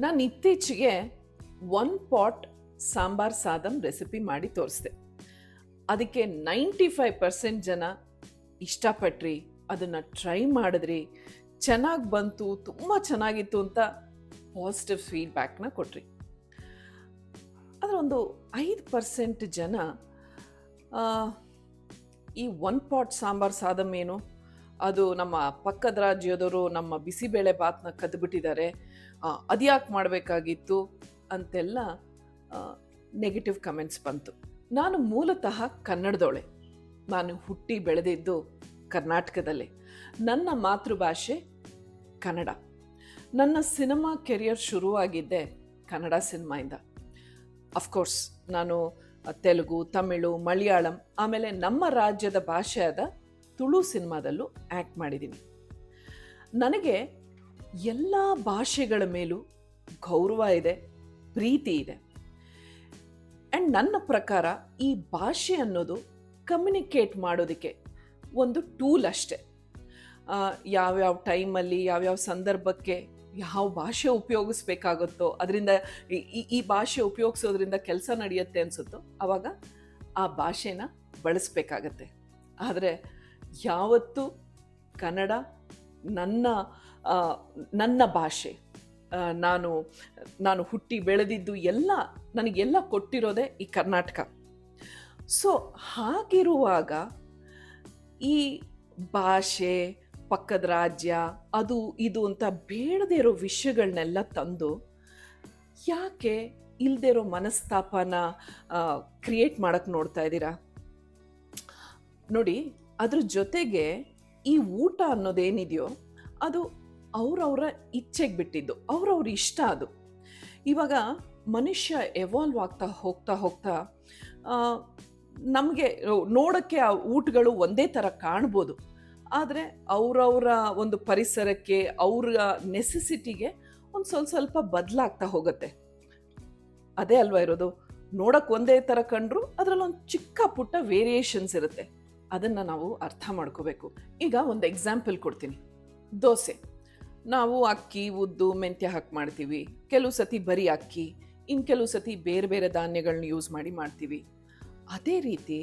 ನಾನು ಇತ್ತೀಚೆಗೆ one pot sambar ಸಾದಂ recipe ಮಾಡಿ ತೋರಿಸಿದೆ. ಅದಕ್ಕೆ 95% ಜನ ಇಷ್ಟಪಟ್ರಿ, ಅದನ್ನು ಟ್ರೈ ಮಾಡಿದ್ರಿ, ಚೆನ್ನಾಗಿ ಬಂತು, ತುಂಬ ಚೆನ್ನಾಗಿತ್ತು ಅಂತ ಪಾಸಿಟಿವ್ ಫೀಡ್ಬ್ಯಾಕ್ನ ಕೊಟ್ರಿ. ಅದರ ಒಂದು 5% ಜನ ಈ ಒನ್ ಪಾಟ್ ಸಾಂಬಾರ್ ಸಾದಂ ಏನು, ಅದು ನಮ್ಮ ಪಕ್ಕದ ರಾಜ್ಯದವರು ನಮ್ಮ ಬಿಸಿಬೇಳೆ ಬಾತ್ನ ಕದ್ಬಿಟ್ಟಿದ್ದಾರೆ, ಅದ್ಯಾಕೆ ಮಾಡಬೇಕಾಗಿತ್ತು ಅಂತೆಲ್ಲ ನೆಗೆಟಿವ್ ಕಮೆಂಟ್ಸ್ ಬಂತು. ನಾನು ಮೂಲತಃ ಕನ್ನಡದವಳೆ. ನಾನು ಹುಟ್ಟಿ ಬೆಳೆದಿದ್ದು ಕರ್ನಾಟಕದಲ್ಲೇ. ನನ್ನ ಮಾತೃಭಾಷೆ ಕನ್ನಡ. ನನ್ನ ಸಿನಿಮಾ ಕೆರಿಯರ್ ಶುರುವಾಗಿದ್ದೆ ಕನ್ನಡ ಸಿನಿಮಾಯಿಂದ. ಅಫ್ಕೋರ್ಸ್ ನಾನು ತೆಲುಗು, ತಮಿಳು, ಮಲಯಾಳಂ, ಆಮೇಲೆ ನಮ್ಮ ರಾಜ್ಯದ ಭಾಷೆಯಾದ ತುಳು ಸಿನಿಮಾದಲ್ಲೂ ಆ್ಯಕ್ಟ್ ಮಾಡಿದ್ದೀನಿ. ನನಗೆ ಎಲ್ಲ ಭಾಷೆಗಳ ಮೇಲೂ ಗೌರವ ಇದೆ, ಪ್ರೀತಿ ಇದೆ. ಆ್ಯಂಡ್ ನನ್ನ ಪ್ರಕಾರ ಈ ಭಾಷೆ ಅನ್ನೋದು ಕಮ್ಯುನಿಕೇಟ್ ಮಾಡೋದಕ್ಕೆ ಒಂದು ಟೂಲ್ ಅಷ್ಟೆ. ಯಾವ್ಯಾವ ಟೈಮಲ್ಲಿ ಯಾವ್ಯಾವ ಸಂದರ್ಭಕ್ಕೆ ಯಾವ ಭಾಷೆ ಉಪಯೋಗಿಸ್ಬೇಕಾಗುತ್ತೋ, ಅದರಿಂದ ಈ ಭಾಷೆ ಉಪಯೋಗಿಸೋದ್ರಿಂದ ಕೆಲಸ ನಡೆಯುತ್ತೆ ಅನಿಸುತ್ತೋ ಆವಾಗ ಆ ಭಾಷೆನ ಬಳಸಬೇಕಾಗತ್ತೆ. ಆದರೆ ಯಾವತ್ತೂ ಕನ್ನಡ ನನ್ನ ಭಾಷೆ, ನಾನು ಹುಟ್ಟಿ ಬೆಳೆದಿದ್ದು ಎಲ್ಲ ನನಗೆಲ್ಲ ಕೊಟ್ಟಿರೋದೇ ಈ ಕರ್ನಾಟಕ. ಸೊ ಹಾಗಿರುವಾಗ ಈ ಭಾಷೆ, ಪಕ್ಕದ ರಾಜ್ಯ, ಅದು ಇದು ಅಂತ ಬೇಡದೇ ಇರೋ ವಿಷಯಗಳನ್ನೆಲ್ಲ ತಂದು ಯಾಕೆ ಇಲ್ಲದೇ ಇರೋ ಮನಸ್ತಾಪನ ಕ್ರಿಯೇಟ್ ಮಾಡೋಕ್ಕೆ ನೋಡ್ತಾ ಇದ್ದೀರಾ? ನೋಡಿ, ಅದ್ರ ಜೊತೆಗೆ ಈ ಊಟ ಅನ್ನೋದೇನಿದೆಯೋ ಅದು ಅವ್ರವ್ರ ಇಚ್ಛೆಗೆ ಬಿಟ್ಟಿದ್ದು, ಅವ್ರವ್ರ ಇಷ್ಟ. ಅದು ಇವಾಗ ಮನುಷ್ಯ ಎವಾಲ್ವ್ ಆಗ್ತಾ ಹೋಗ್ತಾ ನಮಗೆ ನೋಡೋಕ್ಕೆ ಆ ಊಟಗಳು ಒಂದೇ ಥರ ಕಾಣ್ಬೋದು, ಆದರೆ ಅವರವರ ಒಂದು ಪರಿಸರಕ್ಕೆ, ಅವರ ನೆಸೆಸಿಟಿಗೆ ಒಂದು ಸ್ವಲ್ಪ ಬದಲಾಗ್ತಾ ಹೋಗುತ್ತೆ. ಅದೇ ಅಲ್ವಾ ಇರೋದು. ನೋಡೋಕ್ಕೆ ಒಂದೇ ಥರ ಕಂಡ್ರು ಅದರಲ್ಲೊಂದು ಚಿಕ್ಕ ಪುಟ್ಟ ವೇರಿಯೇಷನ್ಸ್ ಇರುತ್ತೆ. ಅದನ್ನು ನಾವು ಅರ್ಥ ಮಾಡ್ಕೋಬೇಕು. ಈಗ ಒಂದು ಎಕ್ಸಾಂಪಲ್ ಕೊಡ್ತೀನಿ. ದೋಸೆ ನಾವು ಅಕ್ಕಿ, ಉದ್ದು, ಮೆಂತ್ಯ ಹಾಕಿ ಮಾಡ್ತೀವಿ. ಕೆಲವು ಸತಿ ಬರೀ ಅಕ್ಕಿ, ಇನ್ನು ಕೆಲವು ಸತಿ ಬೇರೆ ಬೇರೆ ಧಾನ್ಯಗಳನ್ನ ಯೂಸ್ ಮಾಡ್ತೀವಿ. ಅದೇ ರೀತಿ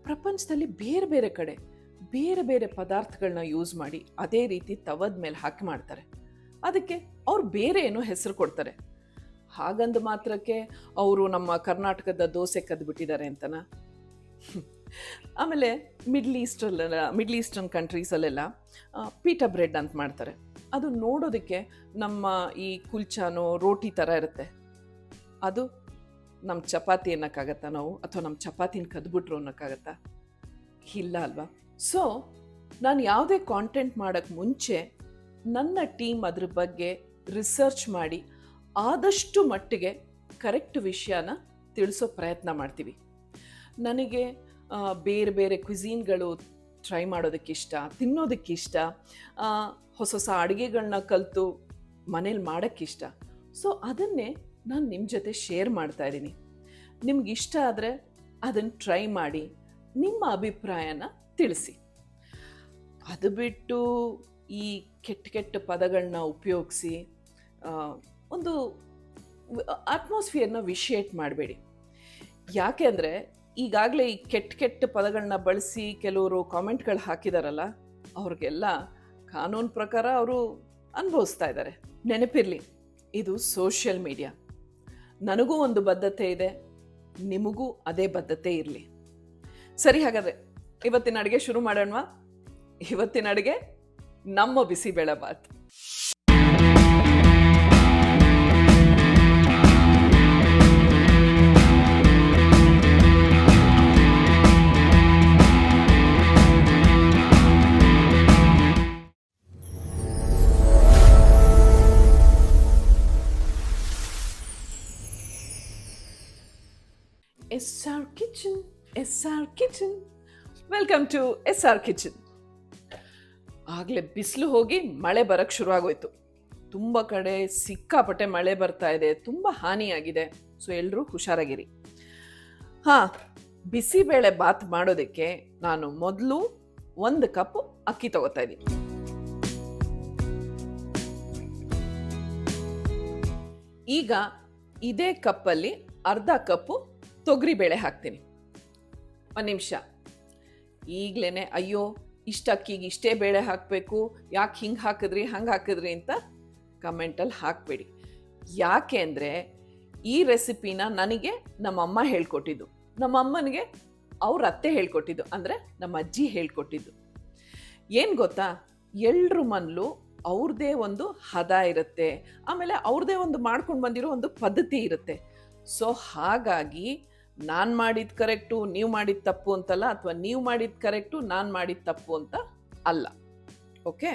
ಪ್ರಪಂಚದಲ್ಲಿ ಬೇರೆ ಬೇರೆ ಕಡೆ ಬೇರೆ ಬೇರೆ ಪದಾರ್ಥಗಳನ್ನ ಯೂಸ್ ಮಾಡಿ ಅದೇ ರೀತಿ ತವದ ಮೇಲೆ ಹಾಕಿ ಮಾಡ್ತಾರೆ. ಅದಕ್ಕೆ ಅವ್ರು ಬೇರೆ ಏನೋ ಹೆಸರು ಕೊಡ್ತಾರೆ. ಹಾಗಂದು ಮಾತ್ರಕ್ಕೆ ಅವರು ನಮ್ಮ ಕರ್ನಾಟಕದ ದೋಸೆ ಕದ್ಬಿಟ್ಟಿದ್ದಾರೆ ಅಂತನಾ? ಆಮೇಲೆ ಮಿಡ್ಲ್ ಈಸ್ಟರ್ನ್ ಕಂಟ್ರೀಸಲ್ಲೆಲ್ಲ ಪೀಟಾ ಬ್ರೆಡ್ ಅಂತ ಮಾಡ್ತಾರೆ. ಅದು ನೋಡೋದಕ್ಕೆ ನಮ್ಮ ಈ ಕುಲ್ಚಾನೋ ರೋಟಿ ಥರ ಇರುತ್ತೆ. ಅದು ನಮ್ಮ ಚಪಾತಿ ಅನ್ನೋಕ್ಕಾಗತ್ತಾ ನಾವು? ಅಥವಾ ನಮ್ಮ ಚಪಾತಿನ ಕದ್ಬಿಟ್ರು ಅನ್ನೋಕ್ಕಾಗತ್ತಾ? ಇಲ್ಲ ಅಲ್ವಾ? ಸೊ ನಾನು ಯಾವುದೇ ಕಾಂಟೆಂಟ್ ಮಾಡೋಕ್ಕೆ ಮುಂಚೆ ನನ್ನ ಟೀಮ್ ಅದ್ರ ಬಗ್ಗೆ ರಿಸರ್ಚ್ ಮಾಡಿ ಆದಷ್ಟು ಮಟ್ಟಿಗೆ ಕರೆಕ್ಟ್ ವಿಷಯನ ತಿಳಿಸೋ ಪ್ರಯತ್ನ ಮಾಡ್ತೀವಿ. ನನಗೆ ಬೇರೆ ಬೇರೆ ಕ್ವಿಝೀನ್ಗಳು ಟ್ರೈ ಮಾಡೋದಕ್ಕಿಷ್ಟ, ತಿನ್ನೋದಕ್ಕಿಷ್ಟ, ಹೊಸ ಅಡುಗೆಗಳನ್ನ ಕಲಿತು ಮನೇಲಿ ಮಾಡೋಕ್ಕಿಷ್ಟ. ಸೊ ಅದನ್ನೇ ನಾನು ನಿಮ್ಮ ಜೊತೆ ಶೇರ್ ಮಾಡ್ತಾ ಇದ್ದೀನಿ. ನಿಮ್ಗೆ ಇಷ್ಟ ಆದರೆ ಅದನ್ನು ಟ್ರೈ ಮಾಡಿ ನಿಮ್ಮ ಅಭಿಪ್ರಾಯನ ತಿಳಿಸಿ. ಅದು ಬಿಟ್ಟು ಈ ಕೆಟ್ಟ ಪದಗಳನ್ನ ಉಪಯೋಗಿಸಿ ಒಂದು ಅಟ್ಮಾಸ್ಫಿಯರ್ನ ವಿಷಯೇಟ್ ಮಾಡಬೇಡಿ. ಯಾಕೆ ಅಂದರೆ ಈಗಾಗಲೇ ಈ ಕೆಟ್ಟ ಪದಗಳನ್ನ ಬಳಸಿ ಕೆಲವರು ಕಾಮೆಂಟ್ಗಳು ಹಾಕಿದಾರಲ್ಲ, ಅವ್ರಿಗೆಲ್ಲ ಕಾನೂನು ಪ್ರಕಾರ ಅವರು ಅನುಭವಿಸ್ತಾ ಇದ್ದಾರೆ. ನೆನಪಿರಲಿ, ಇದು ಸೋಷಿಯಲ್ ಮೀಡಿಯಾ. ನನಗೂ ಒಂದು ಬದ್ಧತೆ ಇದೆ, ನಿಮಗೂ ಅದೇ ಬದ್ಧತೆ ಇರಲಿ. ಸರಿ, ಹಾಗಾದರೆ ಇವತ್ತಿನ ಅಡುಗೆ ಶುರು ಮಾಡೋಣವಾ? ಇವತ್ತಿನ ಅಡುಗೆ ನಮ್ಮ bisibele bath. SR Kitchen. Welcome to SR kitchen. ಆಗಲೇ ಬಿಸಿಲು ಹೋಗಿ ಮಳೆ ಬರೋಕ್ಕೆ ಶುರುವಾಗೋಯ್ತು. ತುಂಬ ಕಡೆ ಸಿಕ್ಕಾಪಟ್ಟೆ ಮಳೆ ಬರ್ತಾ ಇದೆ, ತುಂಬ ಹಾನಿಯಾಗಿದೆ. ಸೊ ಎಲ್ಲರೂ ಹುಷಾರಾಗಿರಿ. ಬಿಸಿಬೇಳೆ ಬಾತ್ ಮಾಡೋದಕ್ಕೆ ನಾನು ಮೊದಲು 1 ಕಪ್ ಅಕ್ಕಿ ತಗೋತಾ ಇದ್ದೀನಿ. ಈಗ ಇದೇ ಕಪ್ಪಲ್ಲಿ ಅರ್ಧ ಕಪ್ಪು ತೊಗರಿಬೇಳೆ ಹಾಕ್ತೀನಿ. ಒಂದು ನಿಮಿಷ. ಈಗಲೇ ಅಯ್ಯೋ ಇಷ್ಟು ಅಕ್ಕಿಗೆ ಇಷ್ಟೇ ಬೇಳೆ ಹಾಕಬೇಕು, ಯಾಕೆ ಹಿಂಗೆ ಹಾಕಿದ್ರಿ ಹಂಗೆ ಹಾಕಿದ್ರಿ ಅಂತ ಕಮೆಂಟಲ್ಲಿ ಹಾಕಬೇಡಿ. ಯಾಕೆ ಅಂದರೆ ಈ ರೆಸಿಪಿನ ನನಗೆ ನಮ್ಮಮ್ಮ ಹೇಳ್ಕೊಟ್ಟಿದ್ದು, ನಮ್ಮಮ್ಮನಿಗೆ ಅವ್ರ ಅತ್ತೆ ಹೇಳ್ಕೊಟ್ಟಿದ್ದು, ಅಂದರೆ ನಮ್ಮ ಅಜ್ಜಿ ಹೇಳ್ಕೊಟ್ಟಿದ್ದು. ಏನು ಗೊತ್ತಾ, ಎಲ್ರ ಮನಲು ಅವ್ರದ್ದೇ ಒಂದು ಹದ ಇರುತ್ತೆ, ಆಮೇಲೆ ಅವ್ರದ್ದೇ ಒಂದು ಮಾಡ್ಕೊಂಡು ಬಂದಿರೋ ಒಂದು ಪದ್ಧತಿ ಇರುತ್ತೆ. ಸೊ ಹಾಗಾಗಿ ನಾನು ಮಾಡಿದ ಕರೆಕ್ಟು ನೀವು ಮಾಡಿದ ತಪ್ಪು ಅಂತಲ್ಲ, ಅಥವಾ ನೀವು ಮಾಡಿದ ಕರೆಕ್ಟು ನಾನು ಮಾಡಿದ ತಪ್ಪು ಅಂತ ಅಲ್ಲ. ಓಕೆ,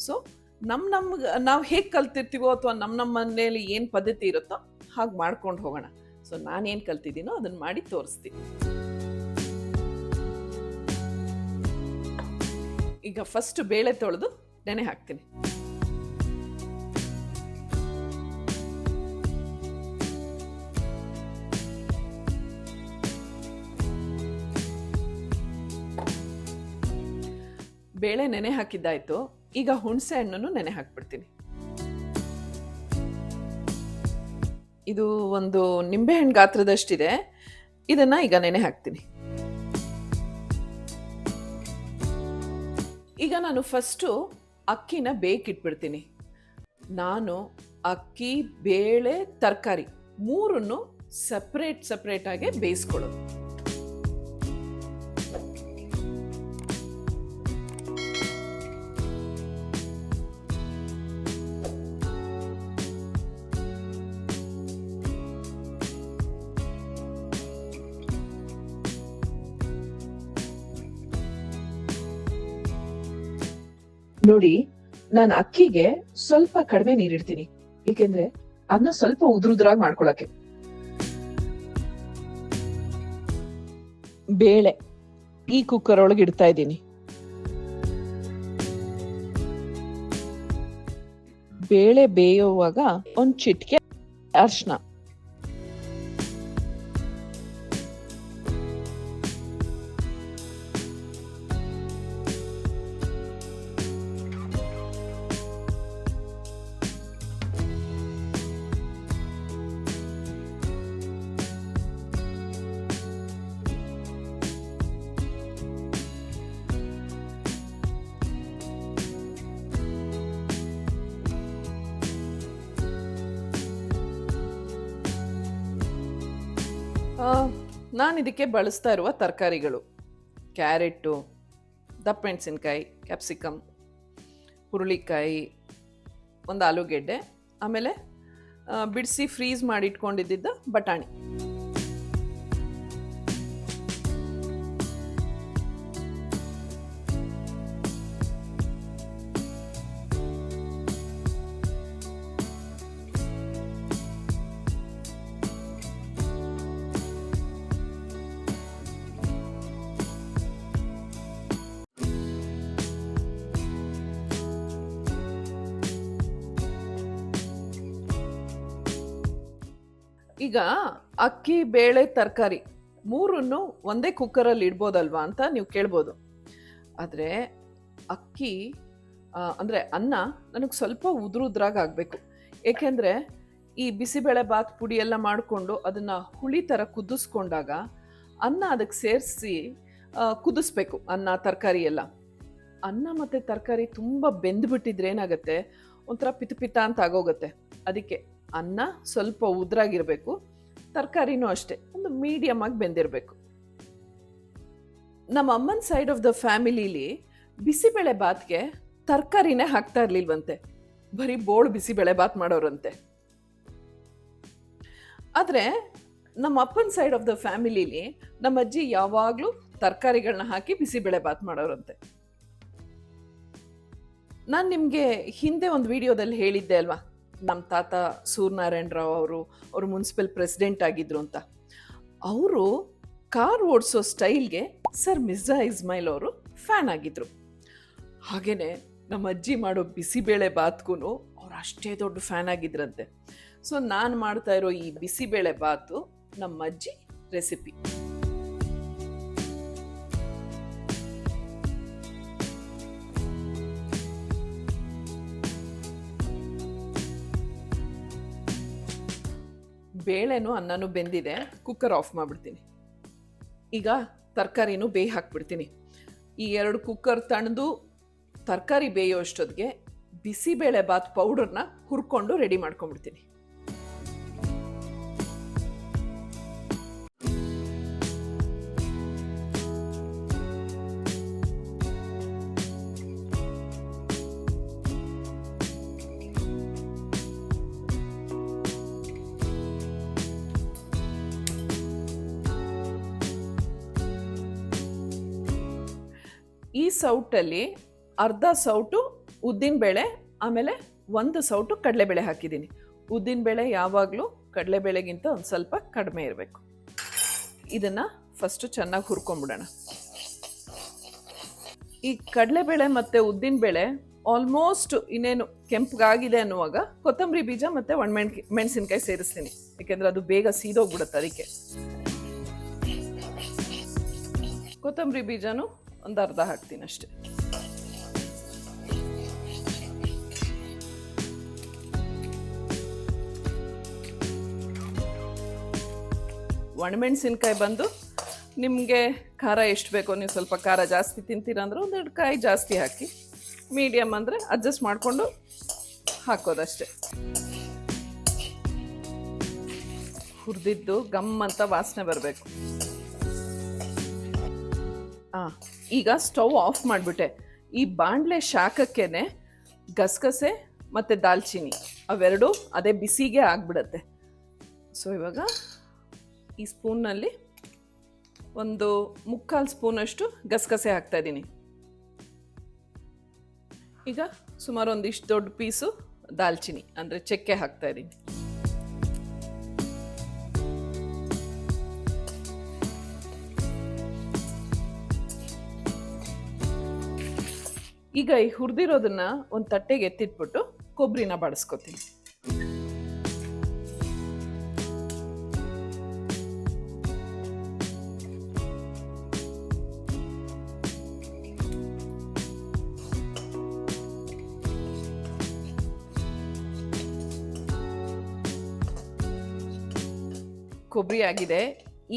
ಸೊ ನಾವು ಹೇಗೆ ಕಲ್ತಿರ್ತೀವೋ ಅಥವಾ ನಮ್ಮ ಮನೇಲಿ ಏನು ಪದ್ಧತಿ ಇರುತ್ತೋ ಹಾಗೆ ಮಾಡ್ಕೊಂಡು ಹೋಗೋಣ. ಸೊ ನಾನೇನು ಕಲ್ತಿದ್ದೀನೋ ಅದನ್ನು ಮಾಡಿ ತೋರಿಸ್ತೀನಿ. ಈಗ ಫಸ್ಟ್ ಬೇಳೆ ತೊಳೆದು ನೆನೆ ಹಾಕ್ತೀನಿ. ಬೇಳೆ ನೆನೆ ಹಾಕಿದ್ದಾಯ್ತು. ಈಗ ಹುಣಸೆ ಹಣ್ಣನ್ನು ನೆನೆ ಹಾಕ್ಬಿಡ್ತೀನಿ. ಇದು ಒಂದು ನಿಂಬೆಹಣ್ಣು ಗಾತ್ರದಷ್ಟಿದೆ. ಇದನ್ನ ಈಗ ನೆನೆ ಹಾಕ್ತೀನಿ. ಈಗ ನಾನು ಫಸ್ಟು ಅಕ್ಕಿನ ಬೇಕಿಟ್ಬಿಡ್ತೀನಿ. ನಾನು ಅಕ್ಕಿ, ಬೇಳೆ, ತರಕಾರಿ ಮೂರನ್ನು ಸಪ್ರೇಟಾಗಿ ಬೇಯಿಸ್ಕೊಳ್ಳೋದು. ನೋಡಿ, ನಾನು ಅಕ್ಕಿಗೆ ಸ್ವಲ್ಪ ಕಡಿಮೆ ನೀರಿಡ್ತೀನಿ, ಏಕೆಂದ್ರೆ ಅದನ್ನ ಸ್ವಲ್ಪ ಉದ್ರುದ್ರಾಗಿ ಮಾಡ್ಕೊಳಕ್ಕೆ. ಬೇಳೆ ಈ ಕುಕ್ಕರ್ ಒಳಗೆ ಇಡ್ತಾ ಇದ್ದೀನಿ. ಬೇಳೆ ಬೇಯುವಾಗ ಒಂದ್ ಚಿಟಿಕೆ ಅರಿಶಿನ, ನಾನು ಇದಕ್ಕೆ ಬಳಸ್ತಾ ಇರುವ ತರಕಾರಿಗಳು ಕ್ಯಾರೆಟು, ದಪ್ಪಮೆಣಸಿನ್ಕಾಯಿ, ಕ್ಯಾಪ್ಸಿಕಮ್, ಹುರುಳಿಕಾಯಿ, ಒಂದು ಆಲೂಗೆಡ್ಡೆ, ಆಮೇಲೆ ಬಿಡಿಸಿ ಫ್ರೀಸ್ ಮಾಡಿ ಇಟ್ಕೊಂಡಿದ್ದ ಬಟಾಣಿ. ಈಗ ಅಕ್ಕಿ, ಬೇಳೆ, ತರಕಾರಿ ಮೂರನ್ನು ಒಂದೇ ಕುಕ್ಕರಲ್ಲಿ ಇಡ್ಬೋದಲ್ವಾ ಅಂತ ನೀವು ಕೇಳ್ಬೋದು. ಆದರೆ ಅಕ್ಕಿ ಅಂದರೆ ಅನ್ನ ನನಗೆ ಸ್ವಲ್ಪ ಉದ್ರಾಗಿ ಆಗಬೇಕು. ಏಕೆಂದರೆ ಈ ಬಿಸಿಬೇಳೆ ಬಾತ್ ಪುಡಿ ಎಲ್ಲ ಮಾಡಿಕೊಂಡು ಅದನ್ನು ಹುಳಿ ಥರ ಕುದಿಸ್ಕೊಂಡಾಗ ಅನ್ನ ಅದಕ್ಕೆ ಸೇರಿಸಿ ಕುದಿಸ್ಬೇಕು. ಅನ್ನ, ತರಕಾರಿ ಎಲ್ಲ. ಅನ್ನ ಮತ್ತು ತರಕಾರಿ ತುಂಬ ಬೆಂದುಬಿಟ್ಟಿದ್ರೆ ಏನಾಗುತ್ತೆ, ಒಂಥರ ಪಿತ ಅಂತ ಆಗೋಗುತ್ತೆ. ಅದಕ್ಕೆ ಅನ್ನ ಸ್ವಲ್ಪ ಉದ್ರಾಗಿರಬೇಕು, ತರಕಾರಿನೂ ಅಷ್ಟೇ ಒಂದು ಮೀಡಿಯಮ್ ಆಗಿ ಬೆಂದಿರಬೇಕು. ನಮ್ಮ ಅಮ್ಮನ ಸೈಡ್ ಆಫ್ ದ ಫ್ಯಾಮಿಲಿಲಿ ಬಿಸಿಬೇಳೆ ಬಾತ್ಗೆ ತರಕಾರಿನೇ ಹಾಕ್ತಾ ಇರ್ಲಿಲ್ವಂತೆ, ಬರೀ ಬೋಳು ಬಿಸಿಬೇಳೆ ಬಾತ್ ಮಾಡೋರಂತೆ. ಆದರೆ ನಮ್ಮ ಅಪ್ಪನ ಸೈಡ್ ಆಫ್ ದ ಫ್ಯಾಮಿಲಿಲಿ ನಮ್ಮ ಅಜ್ಜಿ ಯಾವಾಗಲೂ ತರಕಾರಿಗಳನ್ನ ಹಾಕಿ ಬಿಸಿಬೇಳೆ ಬಾತ್ ಮಾಡೋರಂತೆ. ನಾನು ನಿಮಗೆ ಹಿಂದೆ ಒಂದು ವಿಡಿಯೋದಲ್ಲಿ ಹೇಳಿದ್ದೆ ಅಲ್ವಾ, ನಮ್ಮ ತಾತ ಸೂರ್ಯನಾರಾಯಣ ರಾವ್ ಅವರು ಮುನ್ಸಿಪಲ್ ಪ್ರೆಸಿಡೆಂಟ್ ಆಗಿದ್ರು ಅಂತ. ಅವರು ಕಾರ್ ಓಡಿಸೋ ಸ್ಟೈಲ್ಗೆ ಸರ್ ಮಿರ್ಜಾ ಇಸ್ಮಾಯಿಲ್ ಅವರು ಫ್ಯಾನ್ ಆಗಿದ್ರು. ಹಾಗೇನೆ ನಮ್ಮ ಅಜ್ಜಿ ಮಾಡೋ ಬಿಸಿಬೇಳೆ ಬಾತ್ಗೂ ಅವ್ರು ಅಷ್ಟೇ ದೊಡ್ಡ ಫ್ಯಾನ್ ಆಗಿದ್ರಂತೆ. ಸೊ ನಾನು ಮಾಡ್ತಾ ಇರೋ ಈ ಬಿಸಿಬೇಳೆ ಬಾತು ನಮ್ಮ ಅಜ್ಜಿ ರೆಸಿಪಿ. ಬೇಳೆನೂ ಅನ್ನನೂ ಬೆಂದಿದೆ, ಕುಕ್ಕರ್ ಆಫ್ ಮಾಡಿಬಿಡ್ತೀನಿ. ಈಗ ತರಕಾರಿನೂ ಬೇಯಿ ಹಾಕ್ಬಿಡ್ತೀನಿ. ಈ 2 ಕುಕ್ಕರ್ ತಣ್ಣದು ತರಕಾರಿ ಬೇಯೋ ಅಷ್ಟೊತ್ತಿಗೆ ಬಿಸಿಬೇಳೆ ಬಾತ್ ಪೌಡರ್ನ ಹುರ್ಕೊಂಡು ರೆಡಿ ಮಾಡ್ಕೊಂಡ್ಬಿಡ್ತೀನಿ. ಈ ಸೌಟಲ್ಲಿ ಅರ್ಧ ಸೌಟು ಉದ್ದಿನಬೇಳೆ, ಆಮೇಲೆ 1 ಸೌಟು ಕಡಲೆಬೇಳೆ ಹಾಕಿದ್ದೀನಿ. ಉದ್ದಿನಬೇಳೆ ಯಾವಾಗಲೂ ಕಡಲೆಬೇಳೆಗಿಂತ ಒಂದು ಸ್ವಲ್ಪ ಕಡಿಮೆ ಇರಬೇಕು. ಇದನ್ನು ಫಸ್ಟು ಚೆನ್ನಾಗಿ ಹುರ್ಕೊಂಬಿಡೋಣ. ಈ ಕಡಲೆಬೇಳೆ ಮತ್ತು ಉದ್ದಿನಬೇಳೆ ಆಲ್ಮೋಸ್ಟ್ ಇನ್ನೇನು ಕೆಂಪಗಾಗಿದೆ ಅನ್ನುವಾಗ ಕೊತ್ತಂಬರಿ ಬೀಜ ಮತ್ತು ಮೆಣಸಿನ್ಕಾಯಿ ಸೇರಿಸ್ತೀನಿ, ಯಾಕೆಂದರೆ ಅದು ಬೇಗ ಸೀದೋಗ್ಬಿಡುತ್ತೆ. ಅದಕ್ಕೆ ಕೊತ್ತಂಬರಿ ಬೀಜನೂ ಒಂದು ಅರ್ಧ ಹಾಕ್ತೀನಿ ಅಷ್ಟೆ. ಒಣಮೆಣಸಿನ್ಕಾಯಿ ಬಂದು ನಿಮಗೆ ಖಾರ ಎಷ್ಟು ಬೇಕೋ, ನೀವು ಸ್ವಲ್ಪ ಖಾರ ಜಾಸ್ತಿ ತಿಂತೀರಂದ್ರೆ 1-2 ಕಾಯಿ ಜಾಸ್ತಿ ಹಾಕಿ, ಮೀಡಿಯಮ್ ಅಂದರೆ ಅಡ್ಜಸ್ಟ್ ಮಾಡಿಕೊಂಡು ಹಾಕೋದಷ್ಟೆ. ಹುರಿದಿದ್ದು ಗಮ್ ಅಂತ ವಾಸನೆ ಬರಬೇಕು. ಈಗ ಸ್ಟವ್ ಆಫ್ ಮಾಡಿಬಿಟ್ಟೆ. ಈ ಬಾಣಲೆ ಶಾಖಕ್ಕೇನೆ ಗಸಗಸೆ ಮತ್ತು ದಾಲ್ಚಿನ್ನಿ ಅವೆರಡು ಅದೇ ಬಿಸಿಗೆ ಆಗಿಬಿಡತ್ತೆ. ಸೊ ಇವಾಗ ಈ ಸ್ಪೂನ್ನಲ್ಲಿ 1/4 ಸ್ಪೂನಷ್ಟು ಗಸಗಸೆ ಹಾಕ್ತಾಯಿದ್ದೀನಿ. ಈಗ ಸುಮಾರು ಒಂದಿಷ್ಟು ದೊಡ್ಡ ಪೀಸು ದಾಲ್ಚಿನ್ನಿ ಅಂದರೆ ಚಕ್ಕೆ ಹಾಕ್ತಾಯಿದ್ದೀನಿ. ಈಗ ಈ ಹುರಿದಿರೋದನ್ನ ಒಂದು ತಟ್ಟೆಗೆ ಎತ್ತಿಟ್ಬಿಟ್ಟು ಕೊಬ್ಬರಿನ ಬಾಡಿಸ್ಕೊತೀನಿ. ಕೊಬ್ಬರಿ ಆಗಿದೆ.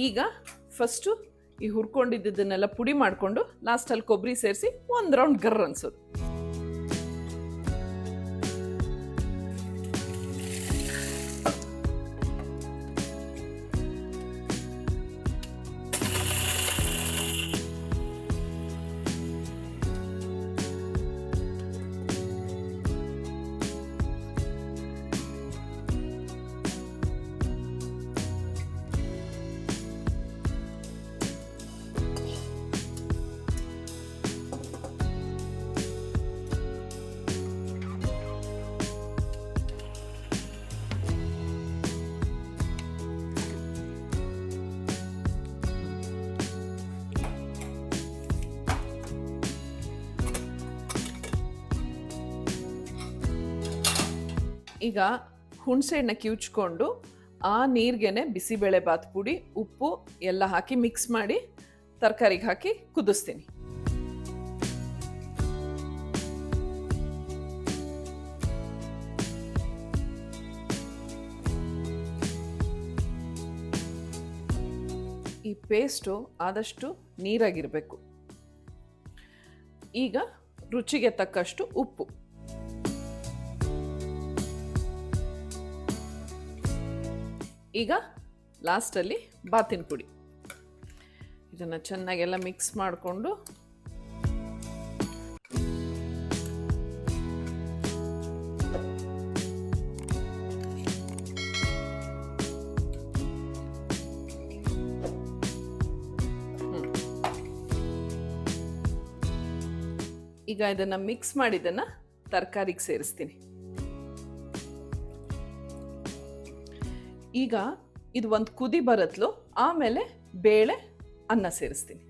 ಈಗ ಫಸ್ಟು ಈ ಹುರ್ಕೊಂಡಿದ್ದನ್ನೆಲ್ಲ ಪುಡಿ ಮಾಡಿಕೊಂಡು ಲಾಸ್ಟಲ್ಲಿ ಕೊಬ್ಬರಿ ಸೇರಿಸಿ 1 ರೌಂಡ್ ಗರ್ ಅನ್ಸೋದು. ಈಗ ಹುಣಸೆ ಹಣ್ಣು ಕಿವುಚ್ಕೊಂಡು ಆ ನೀರಿಗೆನೆ ಬಿಸಿಬೇಳೆ ಬಾತ್ ಪುಡಿ, ಉಪ್ಪು ಎಲ್ಲ ಹಾಕಿ ಮಿಕ್ಸ್ ಮಾಡಿ ತರಕಾರಿಗೆ ಹಾಕಿ ಕುದಿಸ್ತೀನಿ. ಈ ಪೇಸ್ಟು ಆದಷ್ಟು ನೀರಾಗಿರಬೇಕು. ಈಗ ರುಚಿಗೆ ತಕ್ಕಷ್ಟು ಉಪ್ಪು, ಈಗ ಲಾಸ್ಟಲ್ಲಿ ಬಾತಿನ ಪುಡಿ, ಇದನ್ನು ಚೆನ್ನಾಗೆಲ್ಲ ಮಿಕ್ಸ್ ಮಾಡಿಕೊಂಡು ಈಗ ಇದನ್ನು ಮಿಕ್ಸ್ ಮಾಡಿದ್ದನ್ನು ತರಕಾರಿಗೆ ಸೇರಿಸ್ತೀನಿ. ಈಗ ಇದು ಒಂದು ಕುದಿ ಬರತ್ಲು, ಆಮೇಲೆ ಬೇಳೆ ಅನ್ನ ಸೇರಿಸ್ತೀನಿ.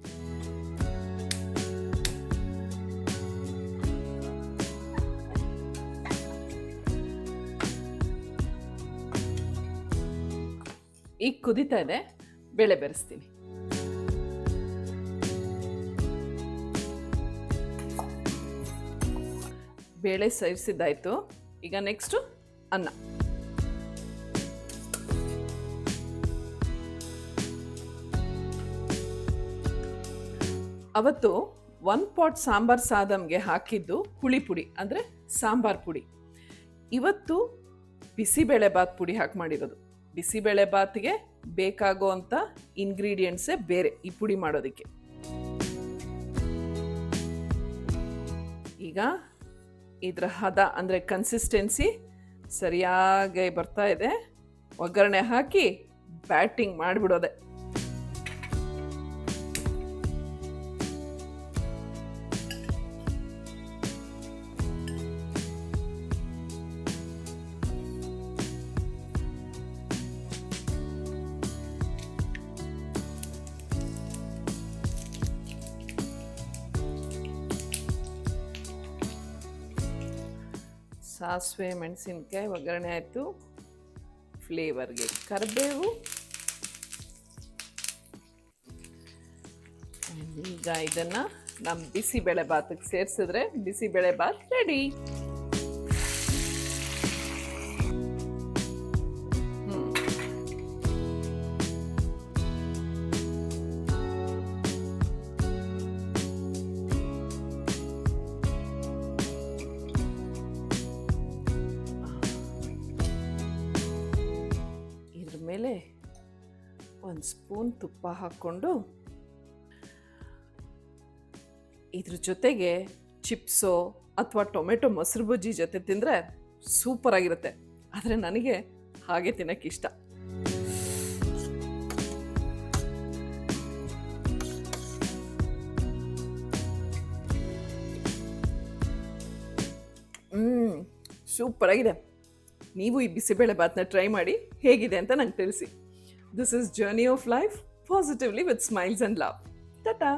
ಈಗ ಕುದಿತಾ ಇದೆ, ಬೇಳೆ ಬೆರೆಸ್ತೀನಿ. ಬೇಳೆ ಸೇರಿಸಿದ್ದಾಯ್ತು. ಈಗ ನೆಕ್ಸ್ಟು ಅನ್ನ. ಅವತ್ತು 1 ಪಾಟ್ ಸಾಂಬಾರ್ ಸಾದಮ್ಗೆ ಹಾಕಿದ್ದು ಹುಳಿ ಪುಡಿ ಅಂದರೆ ಸಾಂಬಾರ್ ಪುಡಿ. ಇವತ್ತು ಬಿಸಿಬೇಳೆ ಬಾತ್ ಪುಡಿ ಹಾಕಿ ಮಾಡಿರೋದು. ಬಿಸಿಬೇಳೆ ಬಾತ್ಗೆ ಬೇಕಾಗೋ ಅಂಥ ಇಂಗ್ರೀಡಿಯೆಂಟ್ಸೇ ಬೇರೆ ಈ ಪುಡಿ ಮಾಡೋದಕ್ಕೆ. ಈಗ ಇದರ ಹದ ಅಂದರೆ ಕನ್ಸಿಸ್ಟೆನ್ಸಿ ಸರಿಯಾಗಿ ಬರ್ತಾ ಇದೆ. ಒಗ್ಗರಣೆ ಹಾಕಿ ಬ್ಯಾಟಿಂಗ್ ಮಾಡಿಬಿಡೋದೆ. ಸಾಸಿವೆ ಮೆಣಸಿನ್ಕಾಯಿ ಒಗ್ಗರಣೆ ಆಯಿತು. ಫ್ಲೇವರ್ಗೆ ಕರಿಬೇವು. ಈಗ ಇದನ್ನು ನಮ್ಮ ಬಿಸಿಬೇಳೆ ಬಾತಿಗೆ ಸೇರಿಸಿದ್ರೆ ಬಿಸಿಬೇಳೆ ಬಾತ್ ರೆಡಿ. ಮೇಲೆ 1 ಸ್ಪೂನ್ ತುಪ್ಪ ಹಾಕ್ಕೊಂಡು ಇದ್ರ ಜೊತೆಗೆ ಚಿಪ್ಸೋ ಅಥವಾ ಟೊಮೆಟೊ ಮೊಸರು ಬಜ್ಜಿ ಜೊತೆ ತಿಂದರೆ ಸೂಪರಾಗಿರುತ್ತೆ. ಆದರೆ ನನಗೆ ಹಾಗೆ ತಿನ್ನೋಕ್ಕೆ ಇಷ್ಟ. ಸೂಪರಾಗಿದೆ. ನೀವು ಈ ಬಿಸಿಬೇಳೆ ಬಾತ್ನ ಟ್ರೈ ಮಾಡಿ ಹೇಗಿದೆ ಅಂತ ನಂಗೆ ತಿಳಿಸಿ. This is journey of life positively with smiles and love. Tata.